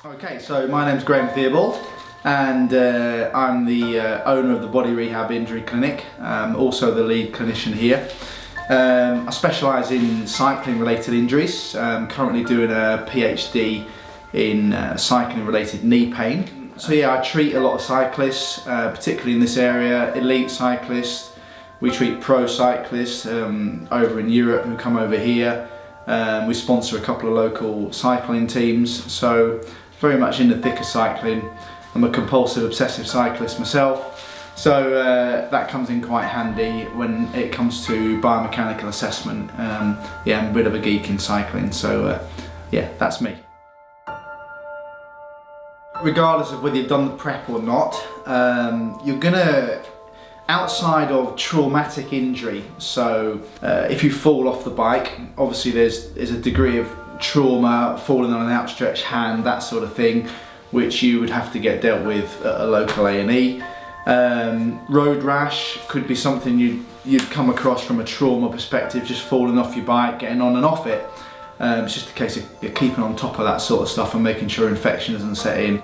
Okay, so my name's Graham Theobald and I'm the owner of the Body Rehab Injury Clinic, also the lead clinician here. I specialise in cycling related injuries, currently doing a PhD in cycling related knee pain. So yeah, I treat a lot of cyclists, particularly in this area, elite cyclists. We treat pro cyclists over in Europe who come over here. We sponsor a couple of local cycling teams, so very much in the thick of cycling. I'm a compulsive obsessive cyclist myself, so that comes in quite handy when it comes to biomechanical assessment. Yeah, I'm a bit of a geek in cycling, so yeah, that's me. Regardless of whether you've done the prep or not, you're gonna, outside of traumatic injury, so if you fall off the bike, obviously there's a degree of trauma, falling on an outstretched hand, that sort of thing, which you would have to get dealt with at a local A&E. Road rash could be something you'd come across from a trauma perspective, just falling off your bike, getting on and off it. It's just a case of keeping on top of that sort of stuff and making sure infection doesn't set in.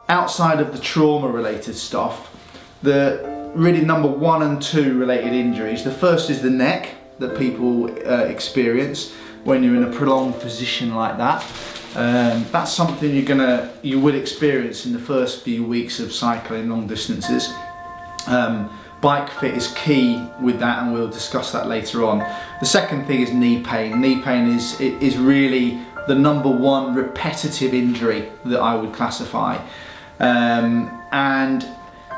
Outside of the trauma related stuff, the really number 1 and 2 related injuries, the first is the neck that people experience when you're in a prolonged position like that. That's something you would experience in the first few weeks of cycling long distances. Bike fit is key with that, and we'll discuss that later on. The second thing is knee pain. Knee pain is really the number 1 repetitive injury that I would classify. And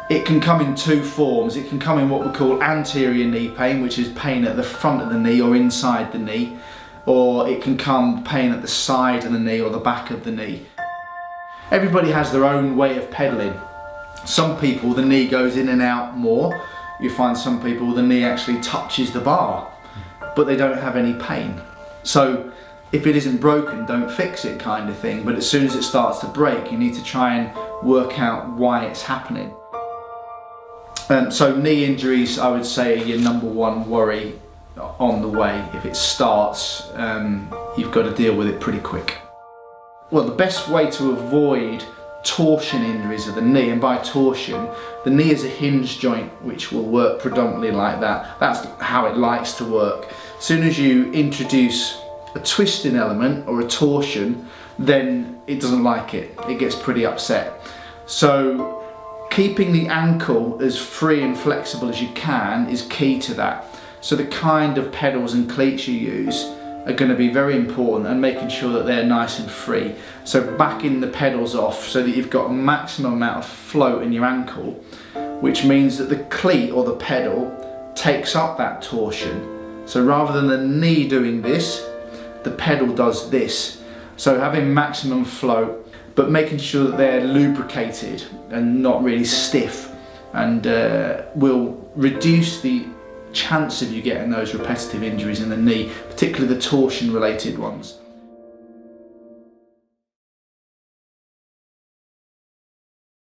it can come in 2 forms. It can come in what we call anterior knee pain, which is pain at the front of the knee or inside the knee, or it can come pain at the side of the knee or the back of the knee. Everybody has their own way of pedaling. Some people, the knee goes in and out more. You find some people, the knee actually touches the bar, but they don't have any pain. So if it isn't broken, don't fix it, kind of thing. But as soon as it starts to break, you need to try and work out why it's happening. So knee injuries, I would say, are your number 1 worry on the way. If it starts, you've got to deal with it pretty quick. Well, the best way to avoid torsion injuries of the knee, and by torsion, the knee is a hinge joint which will work predominantly like that. That's how it likes to work. As soon as you introduce a twisting element or a torsion, then it doesn't like it. It gets pretty upset. So keeping the ankle as free and flexible as you can is key to that. So the kind of pedals and cleats you use are going to be very important, and making sure that they're nice and free. So backing the pedals off so that you've got a maximum amount of float in your ankle, which means that the cleat or the pedal takes up that torsion. So rather than the knee doing this, the pedal does this. So having maximum float, but making sure that they're lubricated and not really stiff, and will reduce the chance of you getting those repetitive injuries in the knee, particularly the torsion related ones.